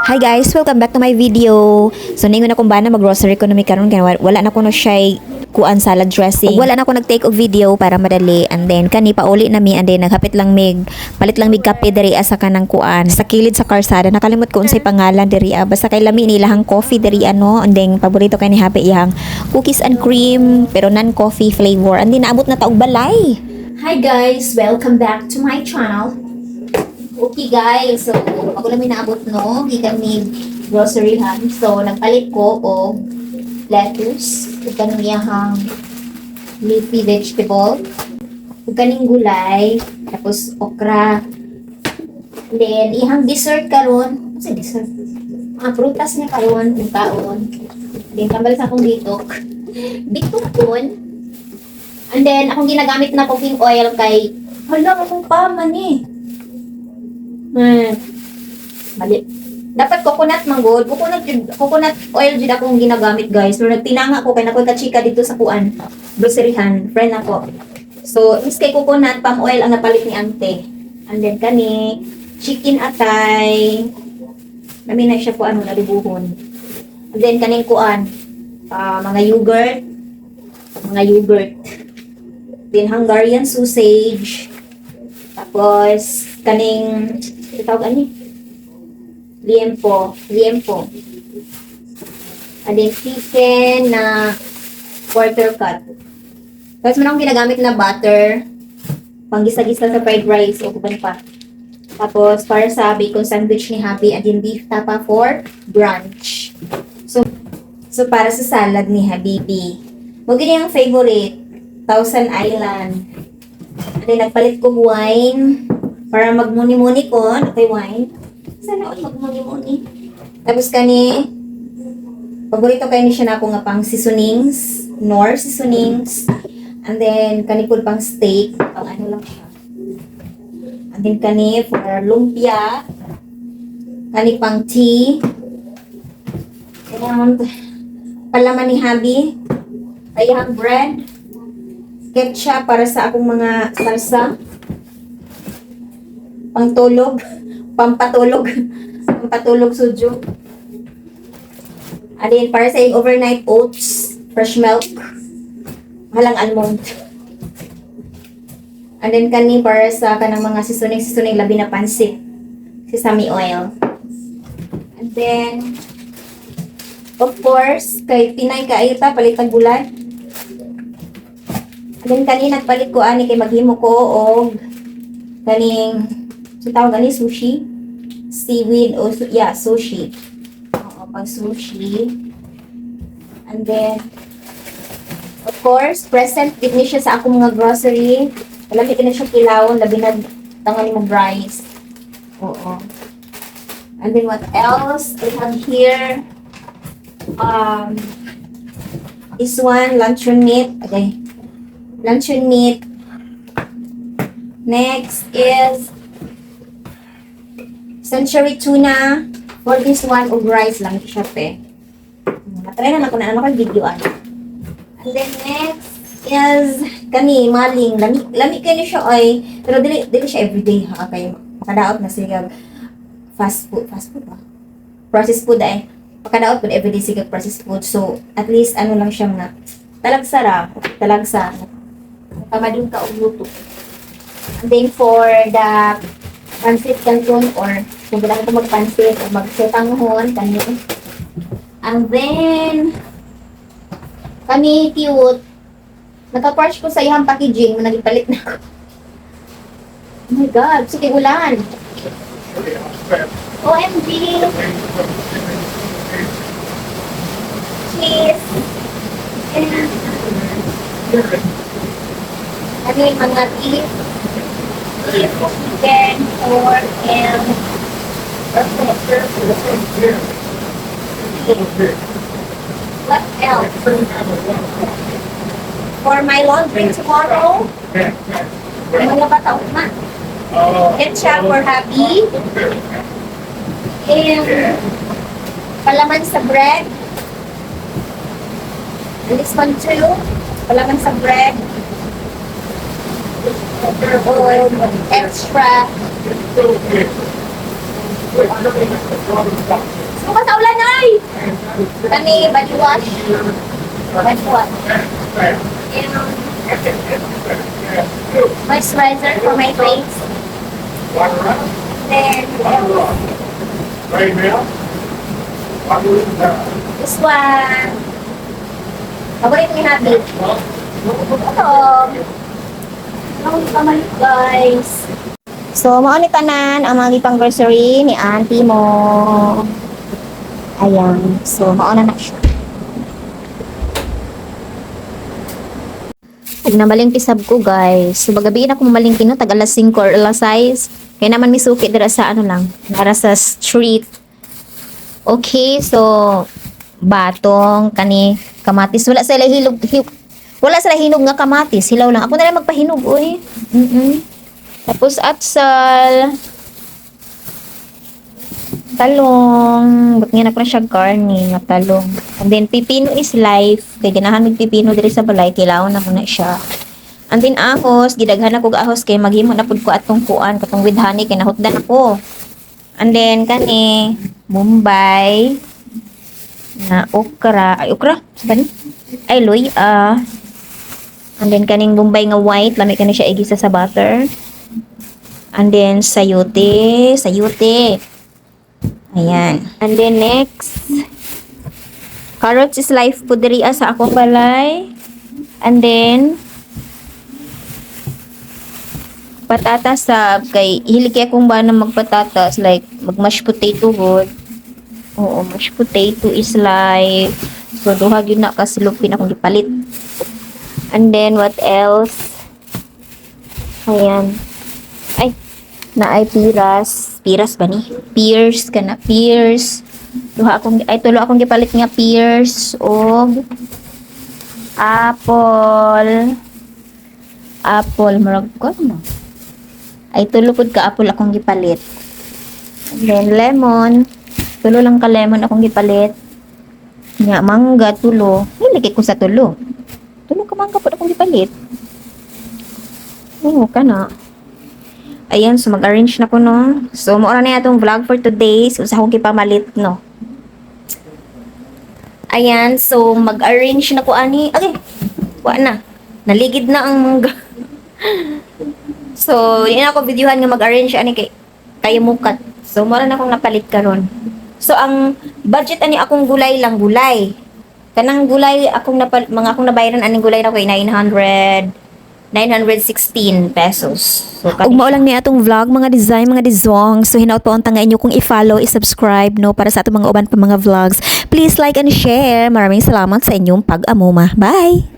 Hi guys, welcome back to my video. So ningon akong bana mag-grocery ko na mi karon kay wala na ko no siya kuan salad dressing. Wala na ko nag-take og video para madali, and then kani pauli na mi, and then naghapit lang mig palit lang mig kape diri sa kanang kuan sa kilid sa karsada. Nakalimot ko unsay pangalan diri, basta kay lami ni ilahang coffee diri ano, and then paborito kay ni Happy iyang cookies and cream pero non-coffee flavor. And then naabot na ta og balay. Hi guys! Welcome back to my channel. Okay guys, so ako lang naabot no, gikan ni grocery han. So nagpalit ko og lettuce, ug kanang iyahang leafy vegetable, ug kaning gulay, tapos okra. Then iyang dessert karon, sa dessert. Prutas niya karon, ug kaon. Then tambal sa akong bitok. Bitok kun. And then akong ginagamit na cooking oil kay hala akong paman eh. Mali. Dapat coconut manggod. Coconut oil jud akong ginagamit guys. So nagtinanga ko kay nakoy ka chika dito sa kuan. Groceryhan, friend ako. So is kay coconut palm oil ang napalit ni ante. And then kani chicken atay. Nami na siya po ano nalibuhon. And then kaning kuan mga yogurt. Then Hungarian sausage. Tapos kaning tawag ani liempo. And then chicken na quarter cut. Tapos man akong ginagamit na butter panggisa-gisa sa fried rice o kuban pa. Tapos para sa bacon sandwich ni Happy, and then beef tapa for brunch. So para sa salad ni Habibi, mo gini ang favorite, Thousand Island. And then nagpalit ko wine para magmuni-muni ko, okay wine. Sana all magmuni-muni. Tapos kani, paborito kayo ni siya na ako nga pang seasonings, Knorr seasonings. And then kani po pang steak, pang ano lang siya. And then kani for lumpia, kani pang tea. And palaman ni Habi, ayang bread, ketchup para sa akong mga salsa. Pampatulog sujo. And then para sa yung overnight oats, fresh milk, halang almond. And then kani para sa kanang mga seasoning labi na pansit, sesame oil. And then of course, kay Pinay kaayo ta palitag gulay. And then kani nagpalit ko ani kay maghimo ko og kaning so tawag gani sushi, seaweed o sushi. Oo, pag sushi. And then of course, present din ni siya sa akong mga grocery. Alam na siya kilawon, labi na tangan mo rice. Oo. And then what else? I have here this one, luncheon meat. Okay. Luncheon meat. Next is century tuna. For this one, og rice lang siya pe. Try na ako na ano kang video ano. And then next is kani maling lami kayo siya ay pero dili siya everyday ha kay makadaot na siya fast food ba? Processed food ay makadaot pud everyday siya processed food. So at least ano lang siya nga talagsa kamadung ka og luto. And then for the pansit canton or kung gusto ko magpansit o magsetanghon kani. And then kami cute. Naka-parch ko sa iyang packaging, nagipalit na ako. Oh my God, sige ulan. OMG. Cheese. Ano yung mga beef, chicken, pork, and what else? For my laundry tomorrow, mga bataw na. Ketchup for Happy. And palaman sa bread. And this one too. Palaman sa bread. Or extra Suka sa ulan ay! Kani, body wash. Body wash. And moisturizer for my face. Then, this one. Paborito ni Happy. Ito. Ang pamalit, guys. So, mauni tanan ang mga gipang grocery ni auntie mo. Ayan. So, mauna na siya. Nagnabaling pisab ko, guys. So, bagabiin ako mamalingki no, tag alas 5 or alas 6. Kaya naman misuki dira sa ano lang, para sa street. Okay, so, batong, kani, kamatis. Wala sila hilog, wala sila hinog nga kamatis. Hilaw lang. Ako na lang magpahinog, uy. Tapos, atsal. Talong. Ba't nga na ko na siya garni nga talong. And then, pipino is life. Kaya ganahan mag pipino diri sa balay. Kailangan na muna siya. And then, ahos. Gidaghan ako ahos. Kaya maghimo na pud ko atong kuan. Katong with honey. Kaya nahutdan ako. And then, kani. Bombay. Na okra. Ay, okra? Saan? Ay, loy. And then, kaning bombay nga white. Lamig ka na siya igisa sa butter. And then, sayote. Sayote. Ayan. And then, next. Carrots is life po diri sa akong balay. And then, patatas sa kay hilig akong ba na magpatatas. Like, mag-mashed potato good. Oo, mashed potato is life. So, duhag yun na kasilupin akong gipalit. And then, what else? Ayan. Ay, na ay piras. Piras ba ni? Pears ka na. Pears. Tulo akong gipalit nga pears. O apple. Apple. Marag ko no? Ay, tulo pud ka apple akong gipalit. And then, lemon. Tulo lang ka lemon akong gipalit. Nga, mangga, tulo. Hiligay ko sa tulo. Tulo ka mangga po akong gipalit. Oo ka na. Ayan, so mag-arrange na ko, no? So, maura na itong vlog for today. So, sa akong kipamalit, no? Ayan, so mag-arrange na ko, ani. Okay, wala na. Naligid na ang mangga. So, yun ako videohan nga mag-arrange, ani, kaya mukat. So, maura na akong napalit karon. So, ang budget, ani, akong gulay lang, gulay. Kanang gulay, mga akong nabayaran, aning gulay na ko, 916 pesos. So, Ug mao lang ni atong vlog mga design, mga dizong. So hinaut pa unta nga inyo kung i-follow, i-subscribe no para sa atong mga uban pa mga vlogs. Please like and share. Maraming salamat sa inyong pag-amuma. Bye.